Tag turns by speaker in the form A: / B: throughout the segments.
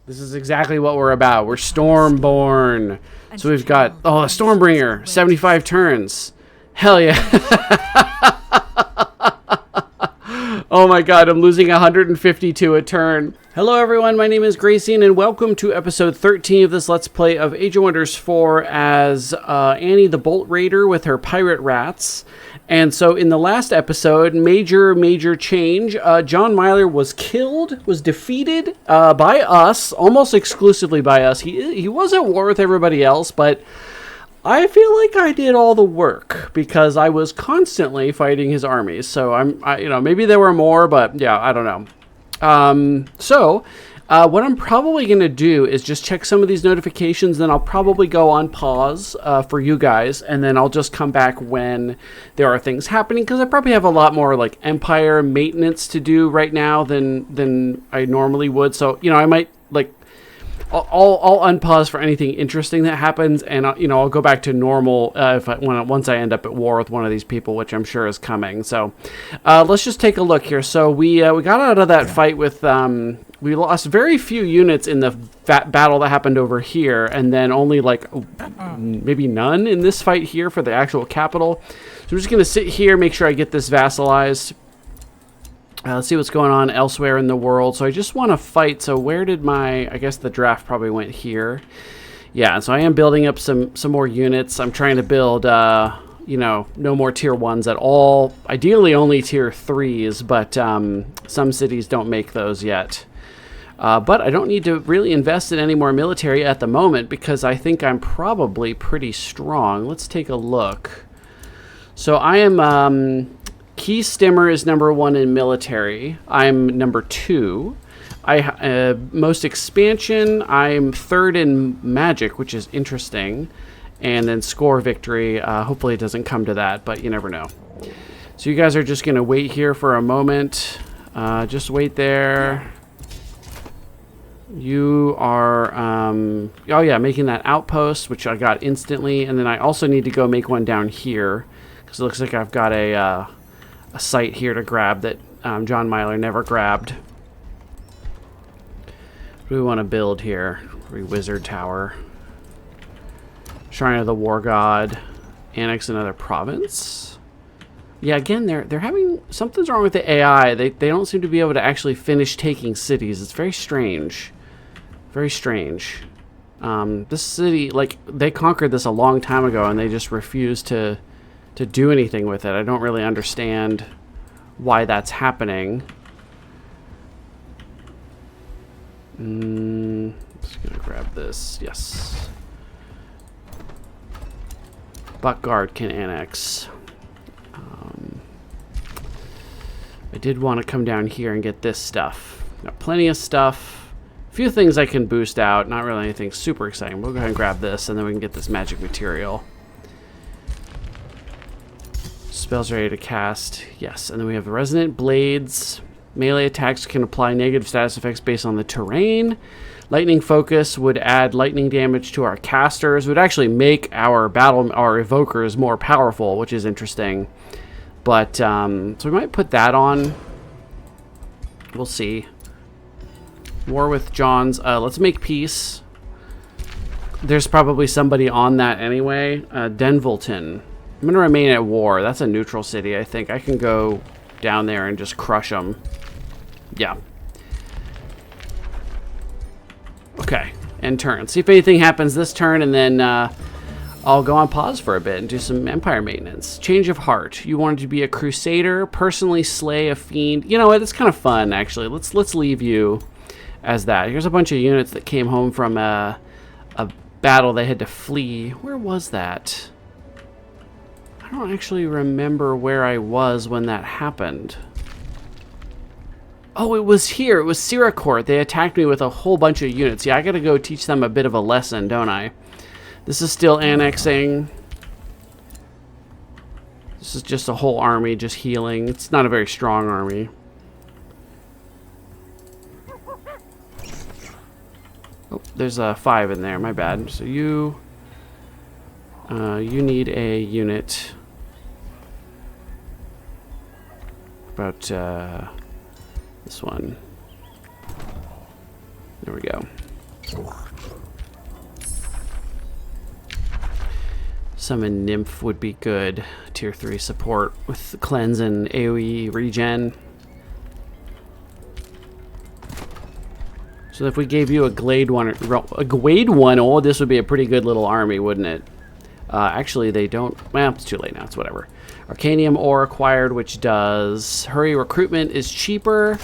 A: This is exactly what we're about. We're Stormborn. So we've got, oh, a Stormbringer, 75 turns. Hell yeah. Oh my god, I'm losing 152 a turn. Hello everyone, my name is Grayson, and welcome to episode 13 of this Let's Play of Age of Wonders 4 as Annie the Bolt Raider with her pirate rats. And so in the last episode, major change. John Myler was killed, was defeated by us, almost exclusively by us. He was at war with everybody else, but I feel like I did all the work because I was constantly fighting his armies. So maybe there were more, but yeah, I don't know. What I'm probably going to do is just check some of these notifications, then I'll probably go on pause for you guys, and then I'll just come back when there are things happening, because I probably have a lot more like Empire maintenance to do right now than I normally would. So, I might I'll unpause for anything interesting that happens, and I'll go back to normal once I end up at war with one of these people, which I'm sure is coming. So let's just take a look here. So we got out of that fight with we lost very few units in the battle that happened over here, and then only maybe none in this fight here for the actual capital. So I'm just gonna sit here, make sure I get this vassalized. Let's see what's going on elsewhere in the world. So I just want to fight. So where did I guess the draft probably went here. Yeah, so I am building up some more units. I'm trying to build, no more tier 1s at all. Ideally only tier 3s, but some cities don't make those yet. But I don't need to really invest in any more military at the moment because I think I'm probably pretty strong. Let's take a look. So I am... Key Stimmer is number 1 in military. I'm number 2. Most expansion, I'm 3rd in magic, which is interesting. And then score victory. Hopefully it doesn't come to that, but you never know. So you guys are just going to wait here for a moment. Just wait there. You are, making that outpost, which I got instantly. And then I also need to go make one down here, because it looks like I've got a site here to grab that John Myler never grabbed. What do we want to build here? Wizard Tower. Shrine of the War God. Annex another province. Yeah, again, they're having... Something's wrong with the AI. They don't seem to be able to actually finish taking cities. It's very strange. Very strange. This city, they conquered this a long time ago, and they just refused to do anything with it. I don't really understand why that's happening. Just gonna grab this. Yes. Buckguard can annex. I did want to come down here and get this stuff. Got plenty of stuff. A few things I can boost out. Not really anything super exciting. We'll go ahead and grab this, and then we can get this magic material. Spells ready to cast. Yes, and then we have the Resonant Blades. Melee attacks can apply negative status effects based on the terrain. Lightning Focus would add lightning damage to our casters. Would actually make our evokers more powerful, which is interesting. But so we might put that on. We'll see. War with John's. Let's make peace. There's probably somebody on that anyway. Denvilton. I'm going to remain at war. That's a neutral city, I think. I can go down there and just crush them. Yeah. Okay. End turn. See if anything happens this turn, and then I'll go on pause for a bit and do some Empire maintenance. Change of heart. You wanted to be a crusader, personally slay a fiend. You know what? It's kind of fun, actually. Let's leave you as that. Here's a bunch of units that came home from a battle they had to flee. Where was that? I don't actually remember where I was when that happened. Oh, it was here. It was Siracourt. They attacked me with a whole bunch of units. Yeah, I gotta go teach them a bit of a lesson, don't I? This is still annexing. This is just a whole army just healing. It's not a very strong army. Oh, there's a 5 in there. My bad. So you need a unit. About this one. There we go. Summon Nymph would be good. Tier 3 support with cleanse and AoE regen. So if we gave you a Glade one, oh, this would be a pretty good little army, wouldn't it? Actually, they don't. Well, it's too late now. It's whatever. Arcanium ore acquired, which does hurry recruitment is cheaper.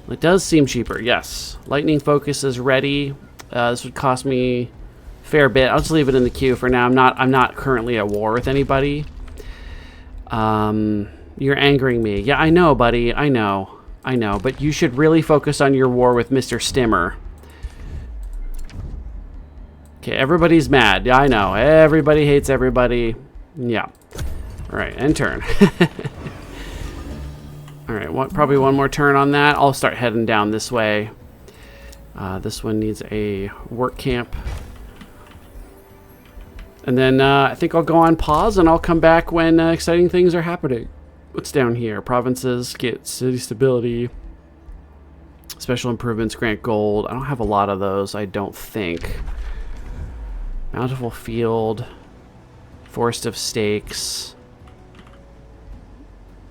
A: It does seem cheaper. Yes. Lightning focus is ready. This would cost me a fair bit. I'll just leave it in the queue for now. I'm not currently at war with anybody. You're angering me. Yeah, I know, buddy. I know. But you should really focus on your war with Mr. Stimmer. Okay, everybody's mad. Yeah, I know. Everybody hates everybody. Yeah. All right, end turn. All right, probably one more turn on that. I'll start heading down this way. This one needs a work camp. And then I think I'll go on pause, and I'll come back when exciting things are happening. What's down here? Provinces get city stability. Special improvements grant gold. I don't have a lot of those, I don't think. Bountiful field. Forest of Stakes.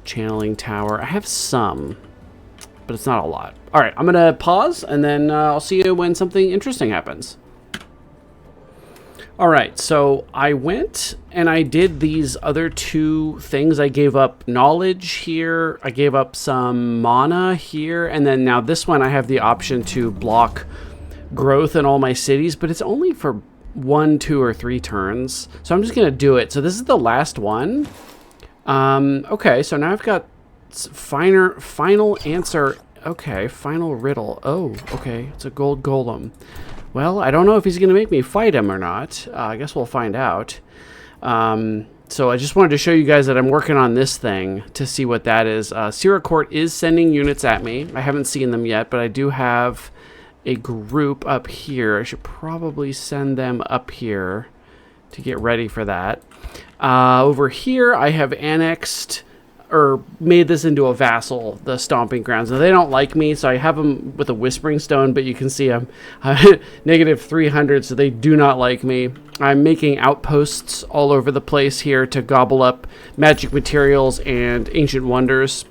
A: Channeling tower. I have some, but it's not a lot. All right, I'm going to pause, and then I'll see you when something interesting happens. All right, so I went and I did these other two things. I gave up knowledge here. I gave up some mana here. And then now this one, I have the option to block growth in all my cities, but it's only for 1, 2, or 3 turns. So I'm just going to do it. So this is the last one. Okay, so now I've got final answer. Okay, final riddle. Oh, okay, it's a gold golem. Well, I don't know if he's going to make me fight him or not. I guess we'll find out. So I just wanted to show you guys that I'm working on this thing to see what that is. Sierra Court is sending units at me. I haven't seen them yet, but I do have a group up here. I should probably send them up here to get ready for that. Over here, I have annexed or made this into a vassal, the Stomping Grounds. Now, they don't like me, so I have them with a Whispering Stone, but you can see I'm negative 300, so they do not like me. I'm making outposts all over the place here to gobble up magic materials and ancient wonders.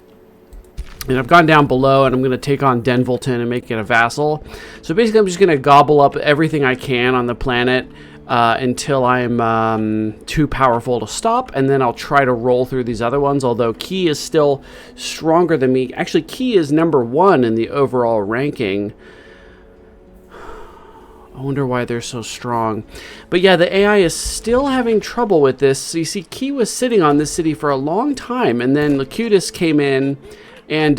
A: And I've gone down below, and I'm going to take on Zoltan and make it a vassal. So basically, I'm just going to gobble up everything I can on the planet until I'm too powerful to stop, and then I'll try to roll through these other ones, although Key is still stronger than me. Actually, Key is #1 in the overall ranking. I wonder why they're so strong. But yeah, the AI is still having trouble with this. So you see, Key was sitting on this city for a long time, and then Locutus came in and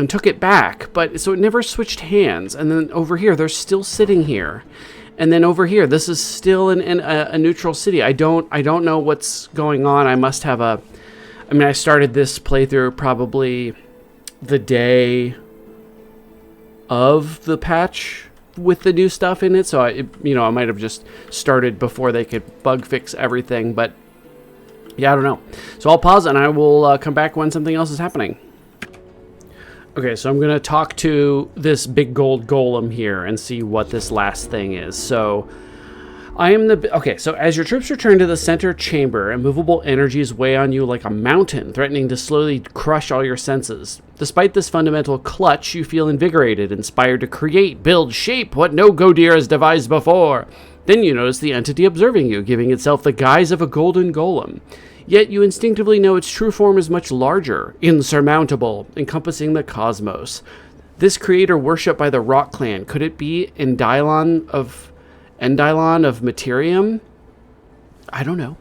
A: took it back. But so it never switched hands. And then over here, they're still sitting here. And then over here, this is still a neutral city. I don't know what's going on. I must have a... I mean, I started this playthrough probably the day of the patch with the new stuff in it. So, I might have just started before they could bug fix everything. But, yeah, I don't know. So I'll pause, and I will come back when something else is happening. Okay, so I'm going to talk to this big gold golem here and see what this last thing is. So, so as your troops return to the center chamber, immovable energies weigh on you like a mountain, threatening to slowly crush all your senses. Despite this fundamental clutch, you feel invigorated, inspired to create, build, shape what no Godir has devised before. Then you notice the entity observing you, giving itself the guise of a golden golem. Yet you instinctively know its true form is much larger, insurmountable, encompassing the cosmos. This creator worshipped by the Rock Clan, could it be Endylon of Materium? I don't know.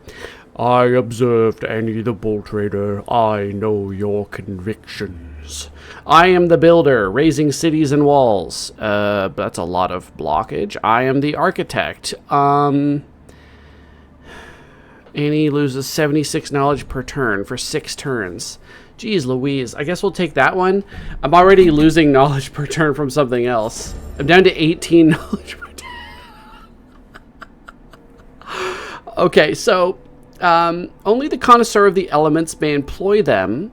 A: I observed Annie the Bull Trader. I know your convictions. I am the builder, raising cities and walls. That's a lot of blockage. I am the architect. Annie loses 76 knowledge per turn for 6 turns. Jeez Louise. I guess we'll take that one. I'm already losing knowledge per turn from something else. I'm down to 18 knowledge per turn. Okay, so only the connoisseur of the elements may employ them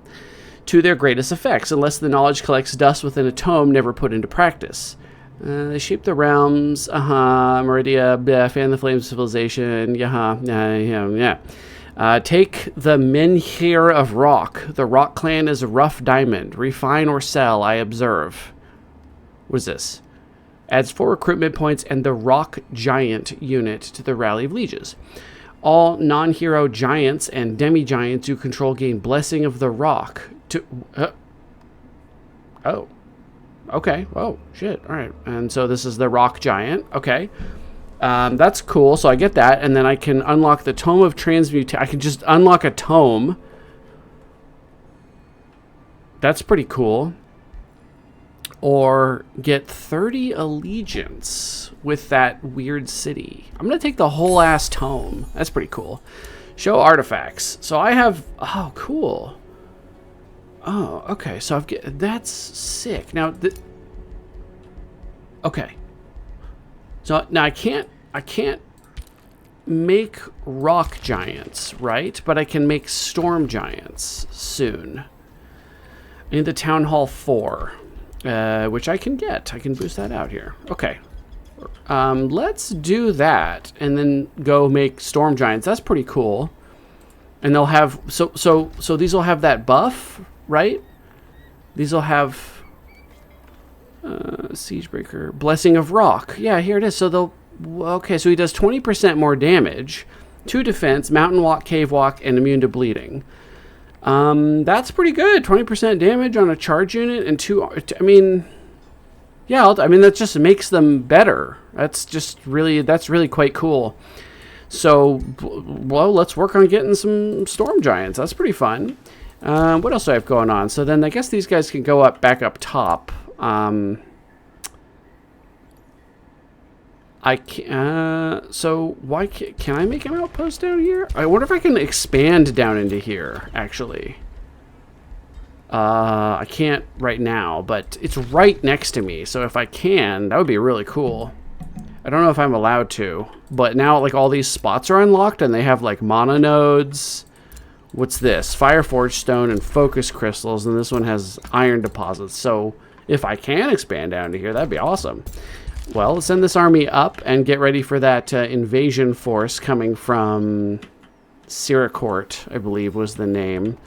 A: to their greatest effects, unless the knowledge collects dust within a tome never put into practice. They shape the realms. Meridia, fan the flames of civilization. Yeah. Take the Menhir of Rock. The Rock clan is a rough diamond. Refine or sell, I observe. What is this? Adds 4 recruitment points and the Rock Giant unit to the Rally of Lieges. All non-hero giants and demi-giants you control gain Blessing of the Rock. Oh. Okay. Oh, shit. All right. And so this is the Rock Giant. Okay. That's cool. So I get that. And then I can unlock the Tome of Transmutation. I can just unlock a tome. That's pretty cool. Or get 30 allegiance with that weird city. I'm going to take the whole ass tome. That's pretty cool. Show artifacts. So I have... Oh, cool. Oh, okay. So that's sick. Now, okay. So now I can't make rock giants, right? But I can make storm giants soon. I need the Town Hall 4, which I can get. I can boost that out here. Okay. Let's do that and then go make storm giants. That's pretty cool. And they'll have so these will have that buff, right? These will have Siegebreaker, Blessing of Rock. Yeah, here it is. So they'll... Okay, so he does 20% more damage, 2 defense, Mountain Walk, Cave Walk, and immune to bleeding. That's pretty good. 20% damage on a charge unit and 2... I mean... Yeah, I mean, that just makes them better. That's really quite cool. So, well, let's work on getting some Storm Giants. That's pretty fun. What else do I have going on? So then I guess these guys can go back up top. I can, so why can I make an outpost down here? I wonder if I can expand down into here, actually. I can't right now, but it's right next to me. So if I can, that would be really cool. I don't know if I'm allowed to, but now like all these spots are unlocked and they have like mana nodes. What's this? Fireforged stone and focus crystals, and this one has iron deposits. So if I can expand down to here, that'd be awesome. Well, let's send this army up and get ready for that invasion force coming from Siracourt, I believe was the name.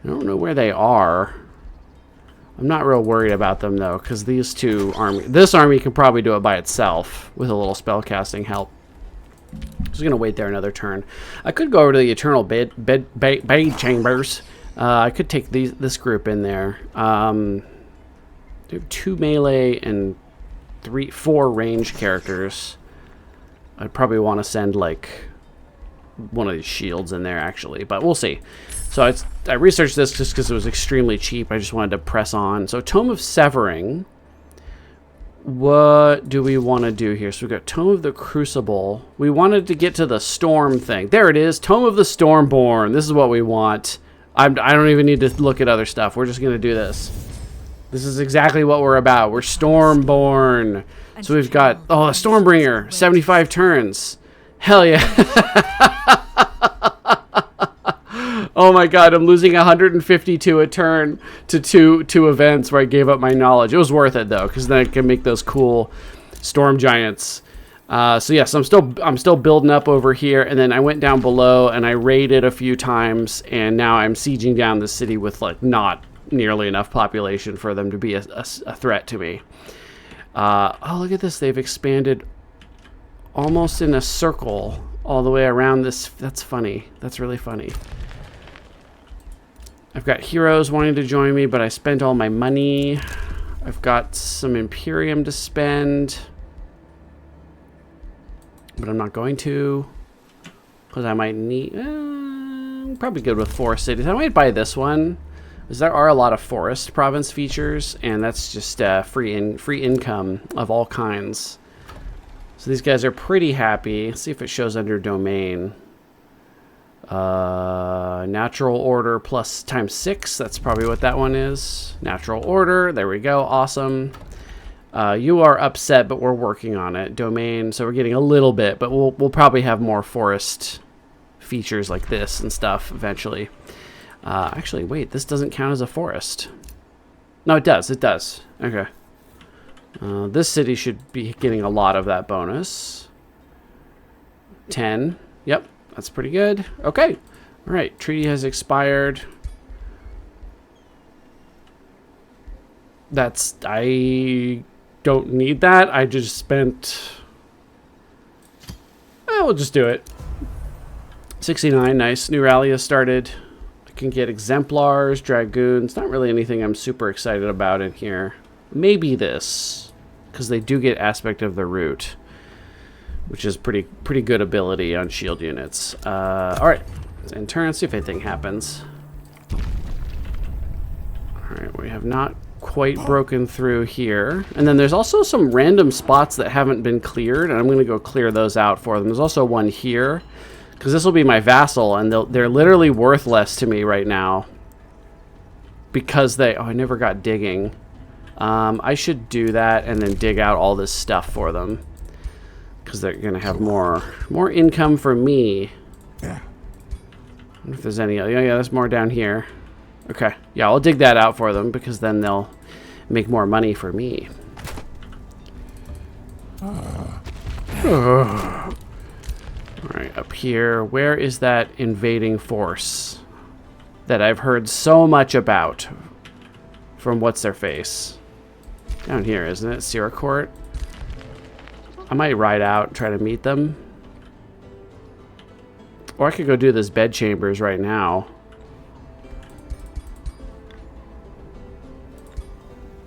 A: I don't know where they are. I'm not real worried about them, though, because these two armies... This army can probably do it by itself with a little spellcasting help. I'm just going to wait there another turn. I could go over to the Eternal Bed Chambers. I could take this group in there. They have 2 melee and 4 range characters. I'd probably want to send like one of these shields in there actually, but we'll see. So I researched this just because it was extremely cheap. I just wanted to press on. So Tome of Severing. What do we want to do here? So we've got Tome of the Crucible. We wanted to get to the Storm thing. There it is. Tome of the Stormborn. This is what we want. I don't even need to look at other stuff. We're just going to do this. This is exactly what we're about. We're Stormborn. So we've got, oh, a Stormbringer, 75 turns. Hell yeah. Oh my god, I'm losing 152 a turn to two events where I gave up my knowledge. It was worth it though, because then I can make those cool Storm Giants. So yes, I'm still building up over here, and then I went down below and I raided a few times, and now I'm sieging down the city with like not nearly enough population for them to be a threat to me. Oh, look at this. They've expanded almost in a circle all the way around this. That's funny. That's really funny. I've got heroes wanting to join me, but I spent all my money. I've got some Imperium to spend, but I'm not going to, because I might need... I'm probably good with forest cities. I might buy this one, because there are a lot of forest province features, and that's just free income of all kinds. So these guys are pretty happy. Let's see if it shows under domain. Natural order plus times 6. That's probably what that one is. Natural order. There we go. Awesome. You are upset, but we're working on it. Domain. So we're getting a little bit, but we'll probably have more forest features like this and stuff eventually. Actually, wait. This doesn't count as a forest. No, it does. It does. Okay. This city should be getting a lot of that bonus. 10. Yep, that's pretty good. Okay. All right, treaty has expired. I don't need that. I just spent... we'll just do it. 69, nice. New rally has started. I can get exemplars, dragoons. Not really anything I'm super excited about in here. Maybe this, because they do get aspect of the root, which is pretty good ability on shield units. All right, in turn, see if anything happens. All right, we have not quite broken through here. And then there's also some random spots that haven't been cleared, and I'm going to go clear those out for them. There's also one here, because this will be my vassal, and they're literally worthless to me right now. Because they... Oh, I never got digging. I should do that and then dig out all this stuff for them. Because they're going to have more income for me. Yeah. I wonder if there's any... Oh, yeah, there's more down here. Okay. Yeah, I'll dig that out for them, because then they'll make more money for me. Alright, up here. Where is that invading force that I've heard so much about from What's-Their-Face? Down here, isn't it? Siracourt? I might ride out and try to meet them. Or I could go do this bed chambers right now.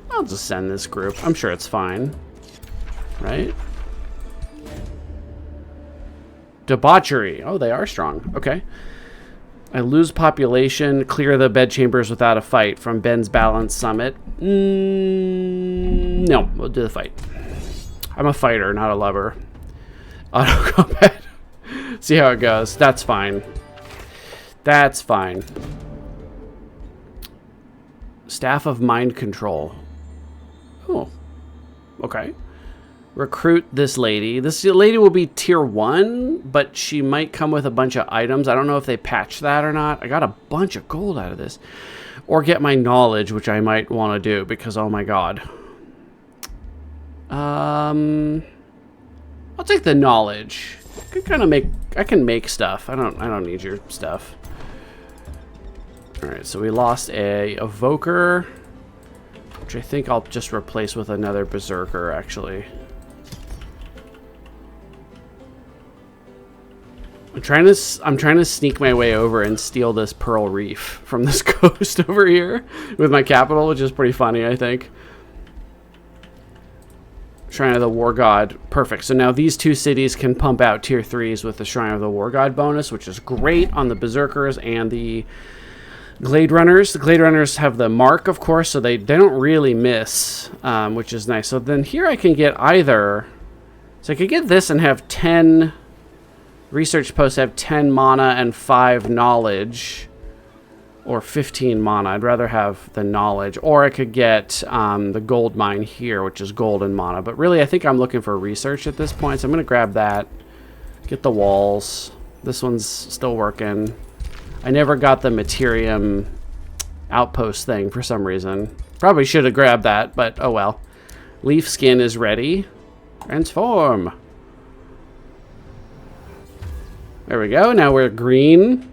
A: I'll just send this group. I'm sure it's fine. Right? Debauchery. Oh, they are strong. Okay. I lose population. Clear the bed-chambers without a fight from Ben's Balance Summit. No, we'll do the fight. I'm a fighter, not a lover. Auto combat. See how it goes. That's fine. That's fine. Staff of Mind Control. Oh. Okay. Recruit this lady. This lady will be tier 1, but she might come with a bunch of items. I don't know if they patched that or not. I got a bunch of gold out of this. Or get my knowledge, which I might want to do because, oh my god. I'll take the knowledge. I can make stuff. I don't need your stuff. Alright, so we lost a evoker, which I think I'll just replace with another berserker, actually. I'm trying to sneak my way over and steal this Pearl Reef from this coast over here with my capital, which is pretty funny, I think. Shrine of the War God. Perfect. So now these two cities can pump out tier 3s with the Shrine of the War God bonus, which is great on the Berserkers and the Glade Runners. The Glade Runners have the mark, of course, so they don't really miss, which is nice. So then here I can get either... So I could get this and have 10... Research posts have 10 mana and 5 knowledge. Or 15 mana. I'd rather have the knowledge. Or I could get the gold mine here, which is gold and mana. But really, I think I'm looking for research at this point. So I'm going to grab that. Get the walls. This one's still working. I never got the Materium outpost thing for some reason. Probably should have grabbed that, but oh well. Leaf skin is ready. Transform. There we go. Now we're green.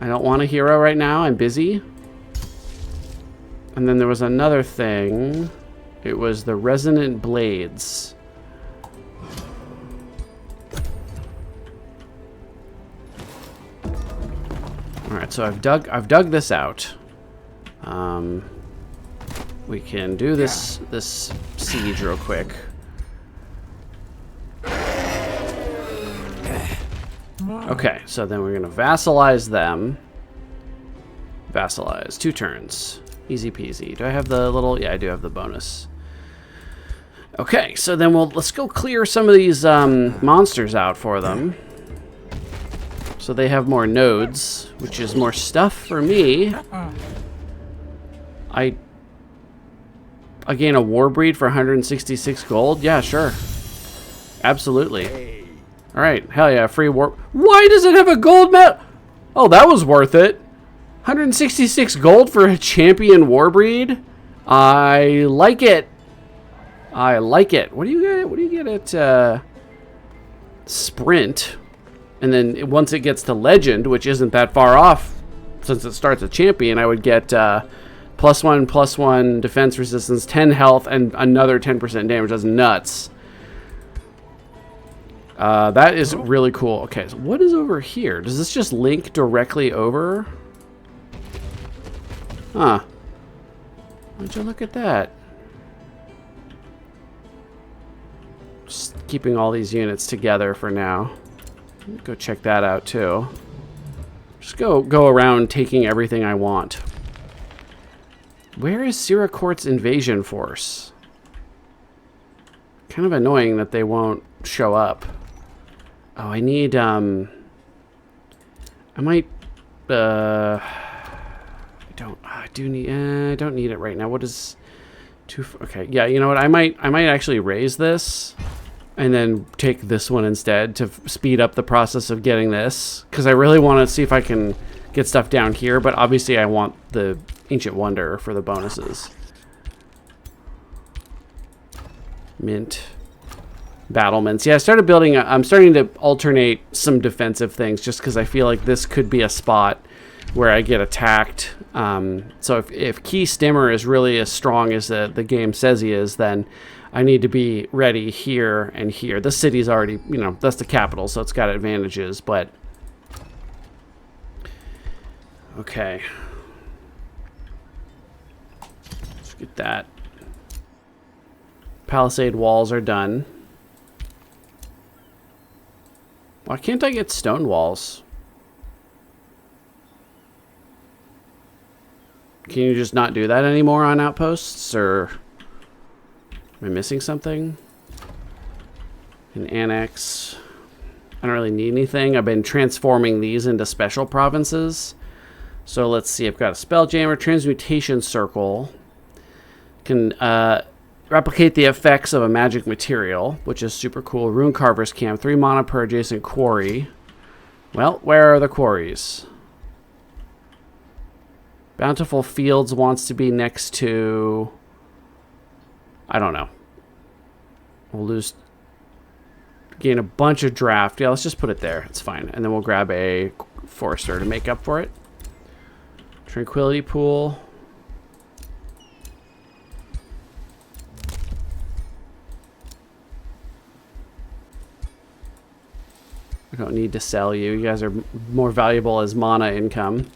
A: I don't want a hero right now. I'm busy. And then there was another thing. It was the resonant blades. All right, so I've dug this out. We can do this siege real quick. Okay, so then we're gonna vassalize them. Vassalize, 2 turns. Easy peasy. Do I have the little... Yeah, I do have the bonus. Okay, so then let's go clear some of these monsters out for them. So they have more nodes, which is more stuff for me. I gain a war breed for 166 gold? Yeah, sure. Absolutely. Alright, hell yeah, free war... Why does it have a gold medal? Oh, that was worth it. 166 gold for a champion war breed? I like it. I like it. What do you get? What do you get at sprint? And then once it gets to legend, which isn't that far off since it starts a champion, I would get +1/+1 defense resistance, 10 health, and another 10% damage. That's nuts. That is really cool. Okay, so what is over here? Does this just link directly over? Huh. Would you look at that? Just keeping all these units together for now. Go check that out too. Just go around taking everything I want. Where is Siracort's invasion force? Kind of annoying that they won't show up. Oh, I need I might I don't need it right now. What is okay, yeah, you know what? I might actually raise this and then take this one instead to speed up the process of getting this, because I really want to see if I can get stuff down here, but obviously I want the Ancient Wonder for the bonuses. Mint. Battlements. Yeah, I started building, I'm starting to alternate some defensive things just because I feel like this could be a spot where I get attacked. So if Key Stimmer is really as strong as the game says he is, then I need to be ready here and here. The city's already, you know, that's the capital, so it's got advantages, but... Okay. Let's get that. Palisade walls are done. Why can't I get stone walls? Can you just not do that anymore on outposts, or am I missing something? An annex. I don't really need anything. I've been transforming these into special provinces. So let's see. I've got a Spelljammer, Transmutation Circle. Can replicate the effects of a magic material, which is super cool. Rune Carver's Camp, 3 mana per adjacent quarry. Well, where are the quarries? Bountiful Fields wants to be next to... I don't know. We'll gain a bunch of draft. Yeah, let's just put it there. It's fine. And then we'll grab a Forester to make up for it. Tranquility Pool. I don't need to sell you. You guys are more valuable as mana income.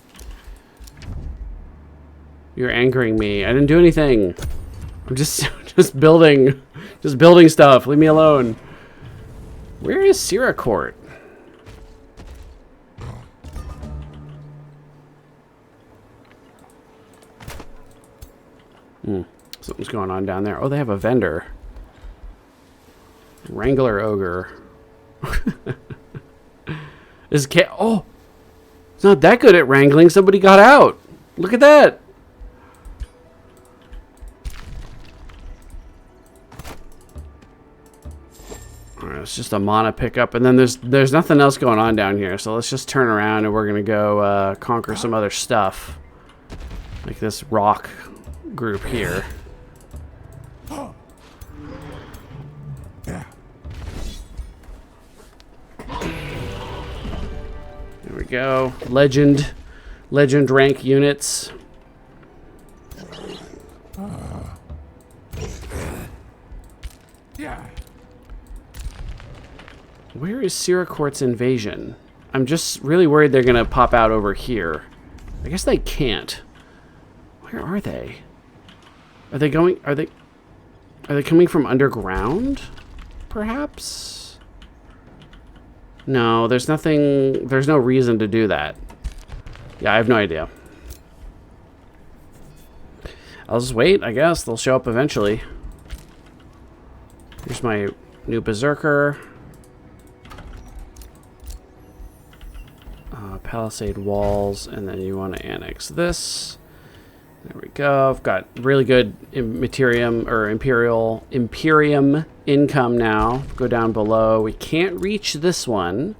A: You're angering me. I didn't do anything. I'm just building stuff. Leave me alone. Where is Siracort? Something's going on down there. Oh, they have a vendor. Wrangler Ogre. This cat. Oh, it's not that good at wrangling. Somebody got out. Look at that. All right, it's just a mana pickup, and then there's nothing else going on down here. So let's just turn around and we're gonna go conquer some other stuff, like this rock group here. There we go. Legend rank units. Where is Siracort's invasion? I'm just really worried they're gonna pop out over here. I guess they can't. Where are they? Are they going? Are they coming from underground? Perhaps? No, there's nothing. There's no reason to do that. Yeah, I have no idea. I'll just wait, I guess. They'll show up eventually. Here's my new Berserker. Palisade walls, and then you want to annex this. There we go. I've got really good Imperium income now. Go down below. We can't reach this one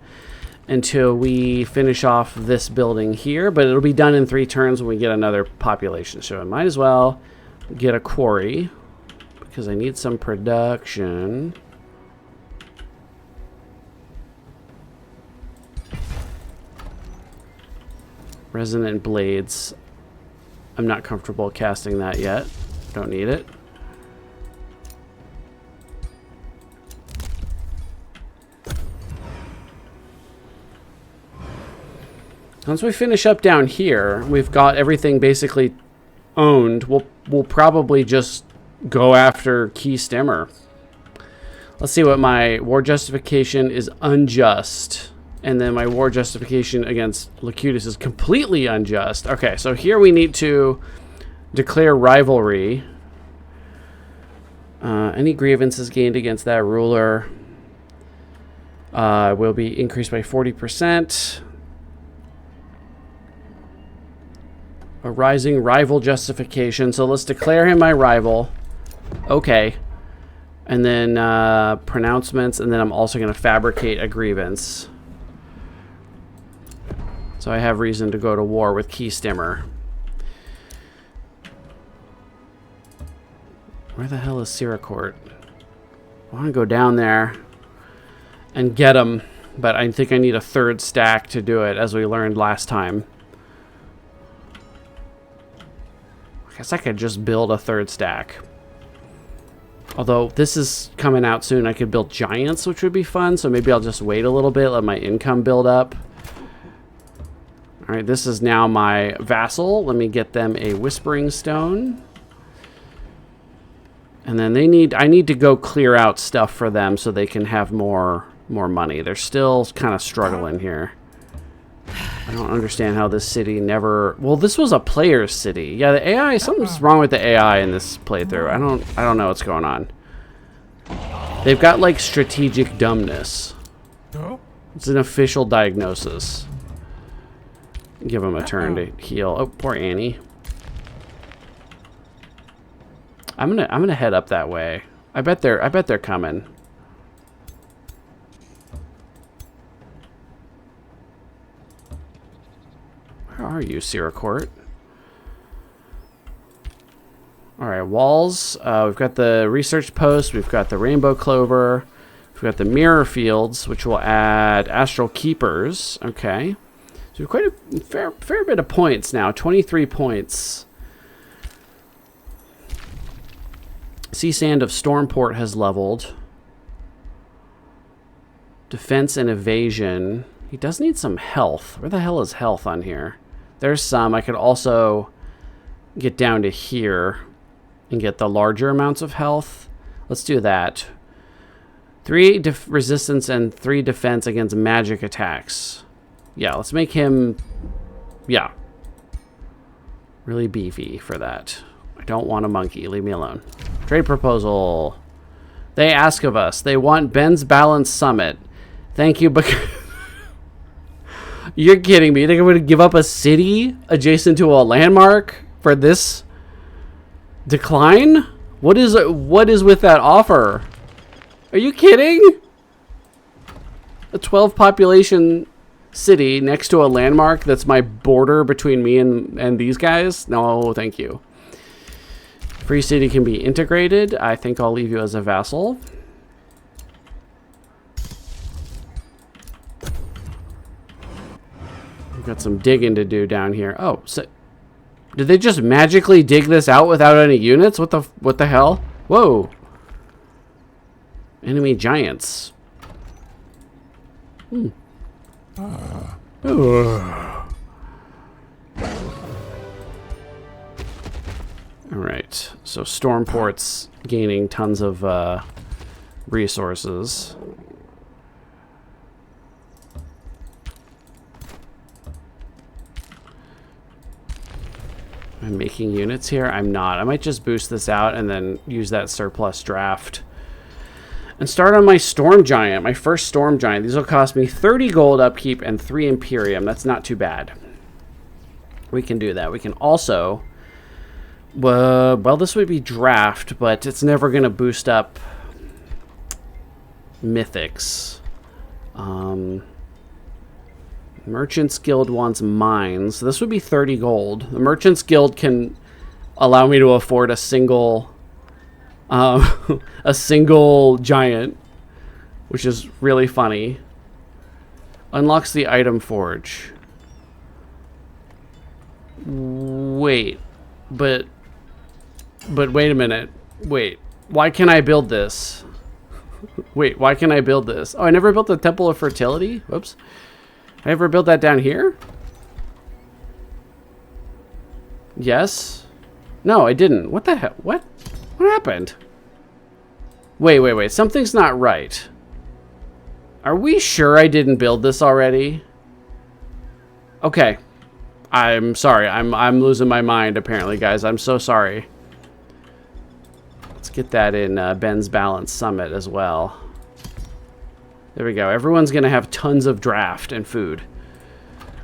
A: until we finish off this building here, but it'll be done in 3 turns when we get another population. So I might as well get a quarry because I need some production. Resonant blades. I'm not comfortable casting that yet. Don't need it. Once we finish up down here, we've got everything basically owned. We'll probably just go after Key Stimmer. Let's see what my war justification is. Unjust. And then my war justification against Locutus is completely unjust. Okay, so here we need to declare rivalry. Any grievances gained against that ruler will be increased by 40%. A rising rival justification. So let's declare him my rival. Okay. And then pronouncements. And then I'm also going to fabricate a grievance. So I have reason to go to war with Key Stimmer. Where the hell is Siracourt? I want to go down there and get him. But I think I need a third stack to do it, as we learned last time. I guess I could just build a third stack. Although this is coming out soon, I could build giants, which would be fun. So maybe I'll just wait a little bit, let my income build up. All right, this is now my vassal. Let me get them a whispering stone. And then I need to go clear out stuff for them so they can have more money. They're still kind of struggling here. I don't understand how this city never... Well, this was a player's city. Yeah, the AI, something's wrong with the AI in this playthrough. I don't know what's going on. They've got like strategic dumbness. It's an official diagnosis. Give them a turn to heal. Oh, poor Annie. I'm gonna head up that way. I bet they're coming. Where are you, Siracourt? All right, walls. We've got the research post. We've got the rainbow clover. We've got the mirror fields, which will add astral keepers. Okay. So quite a fair bit of points now. 23 points. Sea Sand of Stormport has leveled. Defense and evasion. He does need some health. Where the hell is health on here? There's some. I could also get down to here and get the larger amounts of health. Let's do that. 3 resistance and 3 defense against magic attacks. Yeah, let's make him, yeah, really beefy for that. I don't want a monkey. Leave me alone. Trade proposal. They ask of us. They want Ben's Balance Summit. Thank you, but you're kidding me. You think I'm going to give up a city adjacent to a landmark for this decline? What is with that offer? Are you kidding? A 12 population city next to a landmark that's my border between me and these guys? No, thank you. Free city can be integrated. I think I'll leave you as a vassal. We've got some digging to do down here. Oh, so did they just magically dig this out without any units? What the hell? Whoa. Enemy giants. Alright, so Stormport's gaining tons of resources. I'm making units here? I'm not. I might just boost this out and then use that surplus draft. And start on my Storm Giant, my first Storm Giant. These will cost me 30 gold upkeep and 3 Imperium. That's not too bad. We can do that. We can also... well, this would be draft, but it's never going to boost up mythics. Merchants Guild wants mines. So this would be 30 gold. The Merchants Guild can allow me to afford a single a single giant, which is really funny. Unlocks the item forge. Wait, but wait a minute. Wait, why can I build this? Wait, why can I build this? Oh, I never built the Temple of Fertility? Whoops. I ever built that down here? Yes? No, I didn't. What the hell? What? What happened? Wait. Something's not right. Are we sure I didn't build this already? Okay. I'm sorry. I'm losing my mind apparently, guys. I'm so sorry. Let's get that in Ben's Balance Summit as well. There we go. Everyone's going to have tons of draft and food.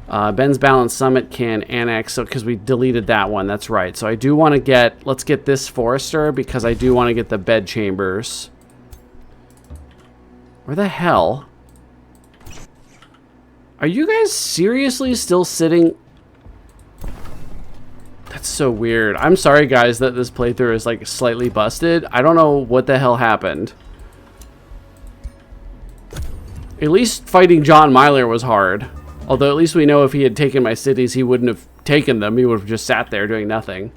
A: Ben's Balance Summit can annex, so because we deleted that one, that's right. So I do want to get, let's get this Forester because I do want to get the bed chambers. Where the hell? Are you guys seriously still sitting? That's so weird. I'm sorry guys that this playthrough is like slightly busted. I don't know what the hell happened. At least fighting John Myler was hard. Although at least we know if he had taken my cities, he wouldn't have taken them. He would have just sat there doing nothing.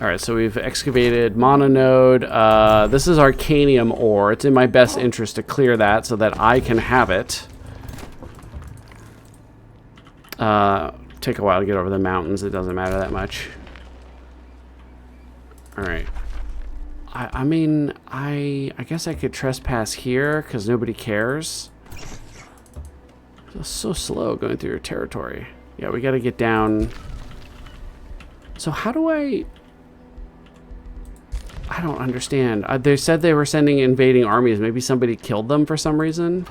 A: Alright, so we've excavated Mononode. This is Arcanium ore. It's in my best interest to clear that so that I can have it. Take a while to get over the mountains. It doesn't matter that much. Alright. I mean, I guess I could trespass here because nobody cares. It's so slow going through your territory. Yeah, we got to get down. So how do I don't understand. They said they were sending invading armies. Maybe somebody killed them for some reason.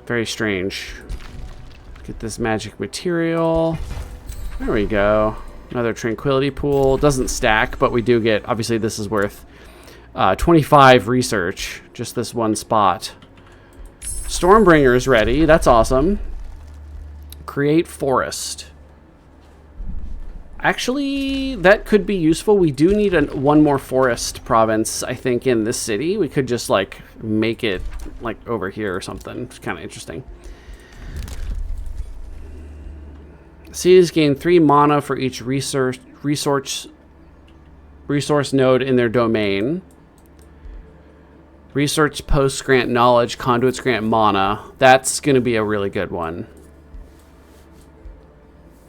A: Very strange. Get this magic material. There we go. Another tranquility pool. Doesn't stack, but we do get, obviously this is worth 25 research. Just this one spot. Stormbringer is ready. That's awesome. Create forest. Actually, that could be useful. We do need one more forest province, I think, in this city. We could just, like, make it, like, over here or something. It's kind of interesting. Cities gain 3 mana for each resource node in their domain. Research posts grant knowledge, conduits grant mana. That's going to be a really good one.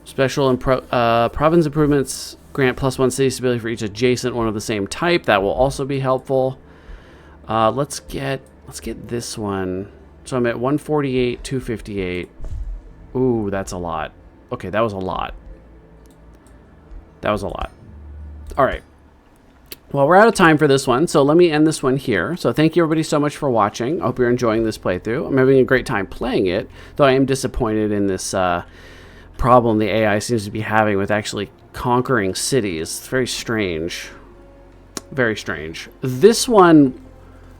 A: Special province improvements grant +1 city stability for each adjacent one of the same type. That will also be helpful. Let's get this one. So I'm at 148, 258. Ooh, that's a lot. Okay, that was a lot. That was a lot. All right. Well, we're out of time for this one, so let me end this one here. So thank you everybody so much for watching. I hope you're enjoying this playthrough. I'm having a great time playing it, though I am disappointed in this problem the AI seems to be having with actually conquering cities. It's very strange. Very strange. This one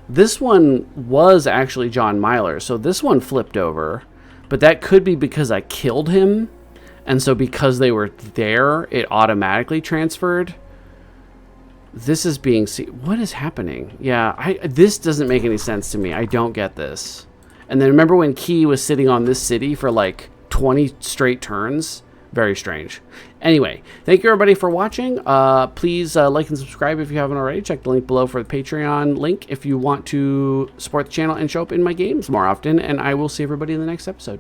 A: was actually John Myler, so this one flipped over, but that could be because I killed him, and so because they were there, it automatically transferred. This is being what is happening? Yeah, this doesn't make any sense to me. I don't get this. And then remember when Key was sitting on this city for like 20 straight turns? Very strange. Anyway, thank you everybody for watching. Please like and subscribe if you haven't already. Check the link below for the Patreon link if you want to support the channel and show up in my games more often. And I will see everybody in the next episode.